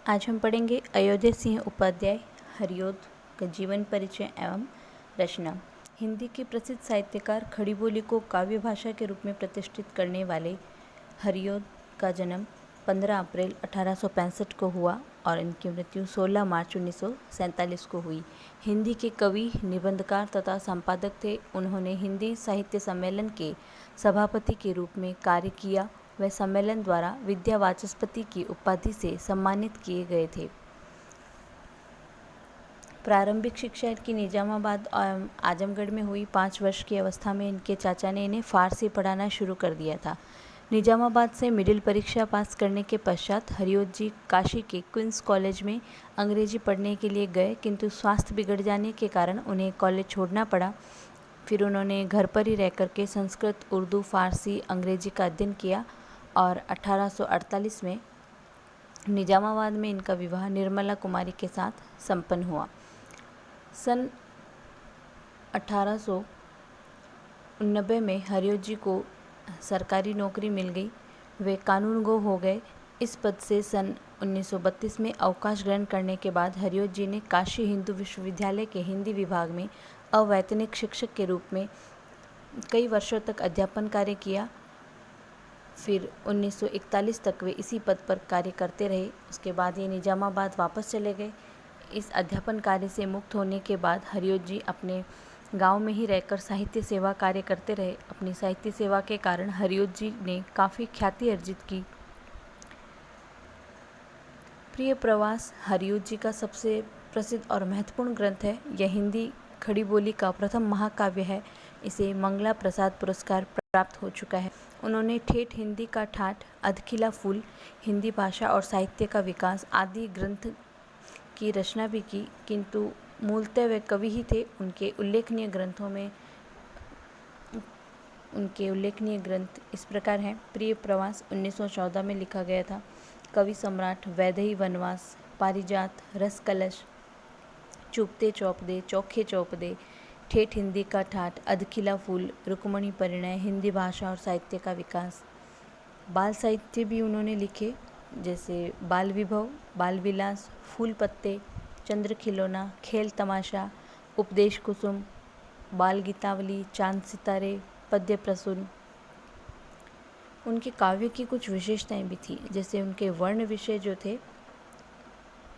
आज हम पढ़ेंगे अयोध्या सिंह उपाध्याय हरिऔध का जीवन परिचय एवं रचना। हिंदी के प्रसिद्ध साहित्यकार खड़ी बोली को काव्य भाषा के रूप में प्रतिष्ठित करने वाले हरिऔध का जन्म 15 अप्रैल 1865 को हुआ और इनकी मृत्यु 16 मार्च 1947 को हुई। हिंदी के कवि, निबंधकार तथा संपादक थे। उन्होंने हिंदी साहित्य सम्मेलन के सभापति के रूप में कार्य किया। वे सम्मेलन द्वारा विद्या वाचस्पति की उपाधि से सम्मानित किए गए थे। प्रारंभिक शिक्षा इनकी निजामाबाद और आजमगढ़ में हुई। 5 वर्ष की अवस्था में इनके चाचा ने इन्हें फारसी पढ़ाना शुरू कर दिया था। निजामाबाद से मिडिल परीक्षा पास करने के पश्चात हरिऔध जी काशी के क्वींस कॉलेज में अंग्रेजी पढ़ने के लिए गए, किंतु स्वास्थ्य बिगड़ जाने के कारण उन्हें कॉलेज छोड़ना पड़ा। फिर उन्होंने घर पर ही रहकर के संस्कृत, उर्दू, फारसी, अंग्रेजी का अध्ययन किया और 1848 में निजामाबाद में इनका विवाह निर्मला कुमारी के साथ संपन्न हुआ। सन 1890 में हरिऔध जी को सरकारी नौकरी मिल गई। वे कानूनगो हो गए। इस पद से सन 1932 में अवकाश ग्रहण करने के बाद हरिऔध जी ने काशी हिंदू विश्वविद्यालय के हिंदी विभाग में अवैतनिक शिक्षक के रूप में कई वर्षों तक अध्यापन कार्य किया। फिर 1941 तक वे इसी पद पर कार्य करते रहे। उसके बाद ये निजामाबाद वापस चले गए। इस अध्यापन कार्य से मुक्त होने के बाद हरिऔध जी अपने गांव में ही रहकर साहित्य सेवा कार्य करते रहे। अपनी साहित्य सेवा के कारण हरिऔध जी ने काफ़ी ख्याति अर्जित की। प्रिय प्रवास हरिऔध जी का सबसे प्रसिद्ध और महत्वपूर्ण ग्रंथ है। यह हिंदी खड़ी बोली का प्रथम महाकाव्य है। इसे मंगला प्रसाद पुरस्कार प्राप्त हो चुका है। उन्होंने ठेठ हिंदी का ठाठ, अधखिला फूल, हिंदी भाषा और साहित्य का विकास आदि ग्रंथ की रचना भी की, किंतु मूलतः वे कवि ही थे। उनके उल्लेखनीय ग्रंथ इस प्रकार हैं। प्रिय प्रवास 1914 में लिखा गया था। कवि सम्राट, वैदेही वनवास, पारिजात, रस कलश, चुपते चौप दे, चौखे चौप दे, ठेठ हिंदी का ठाठ, अधखिला फूल, रुक्मणी परिणय, हिंदी भाषा और साहित्य का विकास। बाल साहित्य भी उन्होंने लिखे, जैसे बाल विभव, बाल विलास, फूल पत्ते, चंद्र खिलौना, खेल तमाशा, उपदेश कुसुम, बाल गीतावली, चांद सितारे, पद्य प्रसून। उनके काव्य की कुछ विशेषताएं भी थी, जैसे उनके वर्ण विषय जो थे,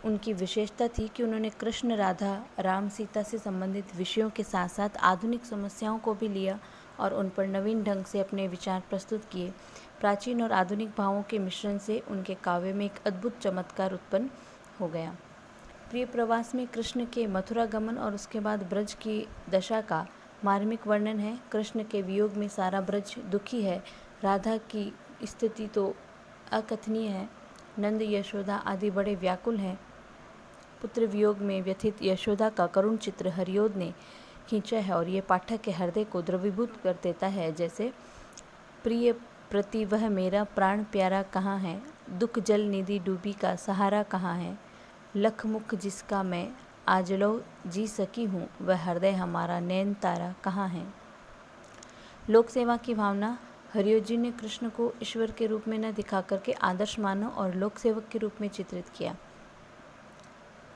उनकी विशेषता थी कि उन्होंने कृष्ण, राधा, राम, सीता से संबंधित विषयों के साथ साथ आधुनिक समस्याओं को भी लिया और उन पर नवीन ढंग से अपने विचार प्रस्तुत किए। प्राचीन और आधुनिक भावों के मिश्रण से उनके काव्य में एक अद्भुत चमत्कार उत्पन्न हो गया। प्रिय प्रवास में कृष्ण के मथुरा गमन और उसके बाद ब्रज की दशा का मार्मिक वर्णन है। कृष्ण के वियोग में सारा ब्रज दुखी है। राधा की स्थिति तो अकथनीय है। नंद, यशोदा आदि बड़े व्याकुल हैं। पुत्र वियोग में व्यथित यशोदा का करुण चित्र हरिऔध ने खींचा है और ये पाठक के हृदय को द्रवीभूत कर देता है। जैसे प्रिय प्रति वह मेरा प्राण प्यारा कहाँ है, दुख जल निधि डूबी का सहारा कहाँ है, लख मुख जिसका मैं आजलो जी सकी हूँ, वह हृदय हमारा नैन तारा कहाँ है। लोक सेवा की भावना हरिऔध जी ने कृष्ण को ईश्वर के रूप में न दिखा करके आदर्श मानव और लोक सेवक के रूप में चित्रित किया।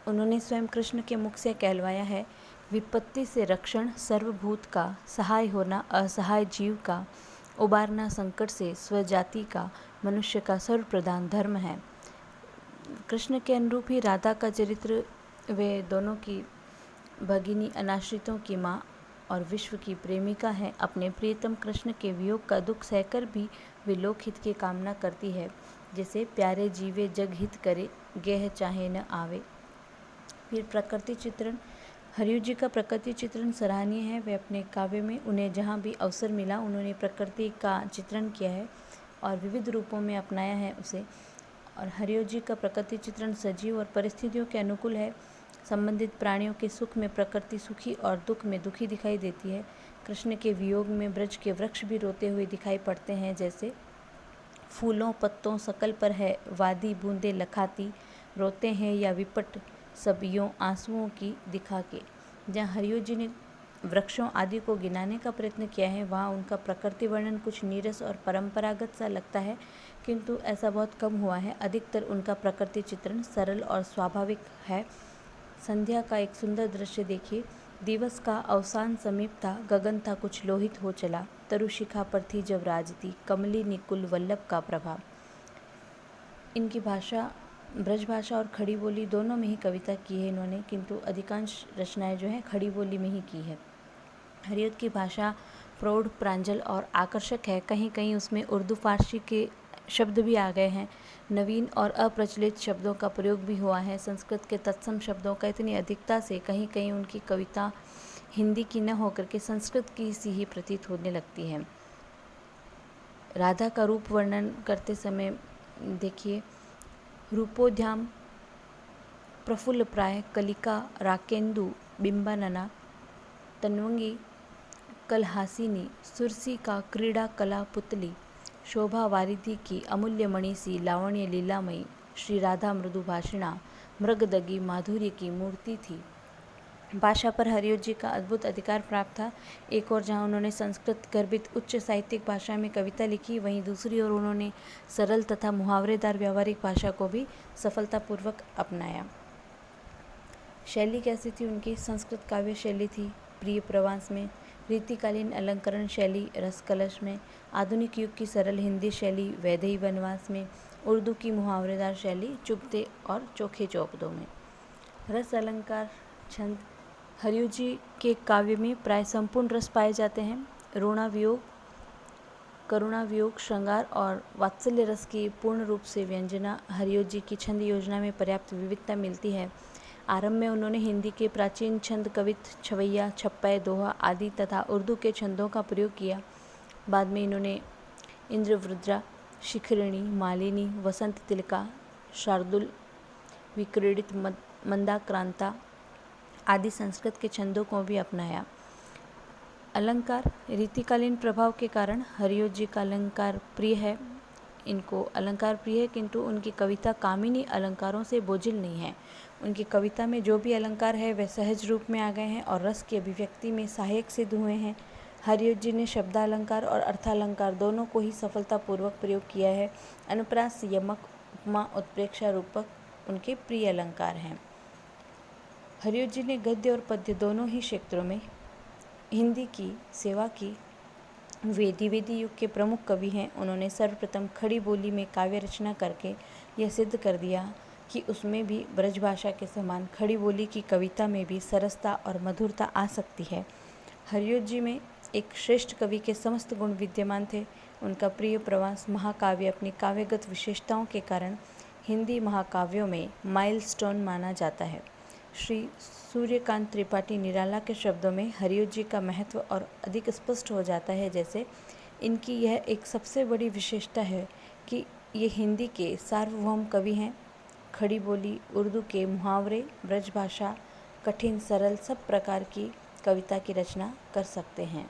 उन्होंने स्वयं कृष्ण के मुख से कहलवाया है, विपत्ति से रक्षण सर्वभूत का, सहाय होना असहाय जीव का, उबारना संकट से स्वजाति का, मनुष्य का सर्वप्रधान धर्म है। कृष्ण के अनुरूप ही राधा का चरित्र, वे दोनों की भगिनी, अनाश्रितों की माँ और विश्व की प्रेमिका है। अपने प्रियतम कृष्ण के वियोग का दुख सहकर भी वे लोकहित की कामना करती है। जैसे प्यारे जीवे जग हित करे, गेह चाहे न आवे। फिर प्रकृति चित्रण, हरिऔध जी का प्रकृति चित्रण सराहनीय है। वे अपने काव्य में उन्हें जहाँ भी अवसर मिला उन्होंने प्रकृति का चित्रण किया है और विविध रूपों में अपनाया है उसे। और हरिऔध जी का प्रकृति चित्रण सजीव और परिस्थितियों के अनुकूल है। संबंधित प्राणियों के सुख में प्रकृति सुखी और दुख में दुखी दिखाई देती है। कृष्ण के वियोग में ब्रज के वृक्ष भी रोते हुए दिखाई पड़ते हैं, जैसे फूलों पत्तों सकल पर है वादी बूंदे लखाती, रोते हैं या विपट सब यों आंसुओं की दिखा के। जहाँ हरिऔध जी ने वृक्षों आदि को गिनाने का प्रयत्न किया है, वहाँ उनका प्रकृति वर्णन कुछ नीरस और परंपरागत सा लगता है, किंतु ऐसा बहुत कम हुआ है। अधिकतर उनका प्रकृति चित्रण सरल और स्वाभाविक है। संध्या का एक सुंदर दृश्य देखिए। दिवस का अवसान समीप था, गगन था कुछ लोहित हो चला, तरुशिखा पर थी जब राजती, कमली निकुल वल्लभ का प्रभाव। इनकी भाषा ब्रज भाषा और खड़ी बोली दोनों में ही कविता की है इन्होंने, किंतु अधिकांश रचनाएं जो हैं खड़ी बोली में ही की है। हरियत की भाषा प्रौढ़, प्रांजल और आकर्षक है। कहीं कहीं उसमें उर्दू फारसी के शब्द भी आ गए हैं। नवीन और अप्रचलित शब्दों का प्रयोग भी हुआ है। संस्कृत के तत्सम शब्दों का इतनी अधिकता से कहीं कहीं उनकी कविता हिंदी की न होकर के संस्कृत की सी ही प्रतीत होने लगती है। राधा का रूप वर्णन करते समय देखिए, रूपोद्याम प्रफुल्ल प्राय, कलिका राकेंदु बिंबानना, तन्वंगी कलहासिनी, सुरसी का क्रीड़ा कला पुतली, शोभा वारिधि की अमूल्य मणि सी, लावण्य लीलामयी, श्री राधा मृदु भाषिणा, मृगदगी माधुर्य की मूर्ति थी। भाषा पर हरियों जी का अद्भुत अधिकार प्राप्त था। एक और जहाँ उन्होंने संस्कृत गर्भित उच्च साहित्यिक भाषा में कविता लिखी, वहीं दूसरी ओर उन्होंने सरल तथा मुहावरेदार व्यावहारिक भाषा को भी सफलतापूर्वक अपनाया। शैली कैसी थी उनकी? संस्कृत काव्य शैली थी प्रिय प्रवास में, रीतिकालीन अलंकरण शैली रसकलश में, आधुनिक युग की सरल हिंदी शैली वैदेही वनवास में, उर्दू की मुहावरेदार शैली चुपते और चोखे चौपदों में। रस अलंकार छंद। हरियों जी के काव्य में प्राय संपूर्ण रस पाए जाते हैं। रोणा वियोग, करुणा वियोग, श्रृंगार और वात्सल्य रस की पूर्ण रूप से व्यंजना हरियों जी की छंद योजना में पर्याप्त विविधता मिलती है। आरंभ में उन्होंने हिंदी के प्राचीन छंद कवित, छवैया, छप्पय, दोहा आदि तथा उर्दू के छंदों का प्रयोग किया। बाद में इन्होंने इंद्रवृद्रा, शिखरिणी, मालिनी, वसंत तिलका, शार्दुल, विक्रीडित, मंदाक्रांता आदि संस्कृत के छंदों को भी अपनाया। अलंकार, रीतिकालीन प्रभाव के कारण हरियों जी का अलंकार प्रिय है। इनको अलंकार प्रिय है, किंतु उनकी कविता कामिनी अलंकारों से बोझिल नहीं है। उनकी कविता में जो भी अलंकार है वे सहज रूप में आ गए हैं और रस की अभिव्यक्ति में सहायक सिद्ध हुए हैं। हरियों जी ने शब्दालंकार और अर्थालंकार दोनों को ही सफलतापूर्वक प्रयोग किया है। अनुप्रास, यमक, उपमा, उत्प्रेक्षा, रूपक उनके प्रिय अलंकार हैं। हरियों जी ने गद्य और पद्य दोनों ही क्षेत्रों में हिंदी की सेवा की। वे द्विवेदी युग के प्रमुख कवि हैं। उन्होंने सर्वप्रथम खड़ी बोली में काव्य रचना करके यह सिद्ध कर दिया कि उसमें भी ब्रजभाषा के समान खड़ी बोली की कविता में भी सरसता और मधुरता आ सकती है। हरियों जी में एक श्रेष्ठ कवि के समस्त गुण विद्यमान थे। उनका प्रिय प्रवास महाकाव्य अपनी काव्यगत विशेषताओं के कारण हिंदी महाकाव्यों में माइलस्टोन माना जाता है। श्री सूर्यकांत त्रिपाठी निराला के शब्दों में हरियों जी का महत्व और अधिक स्पष्ट हो जाता है। जैसे इनकी यह एक सबसे बड़ी विशेषता है कि ये हिंदी के सार्वभौम कवि हैं। खड़ी बोली, उर्दू के मुहावरे, ब्रजभाषा, कठिन सरल सब प्रकार की कविता की रचना कर सकते हैं।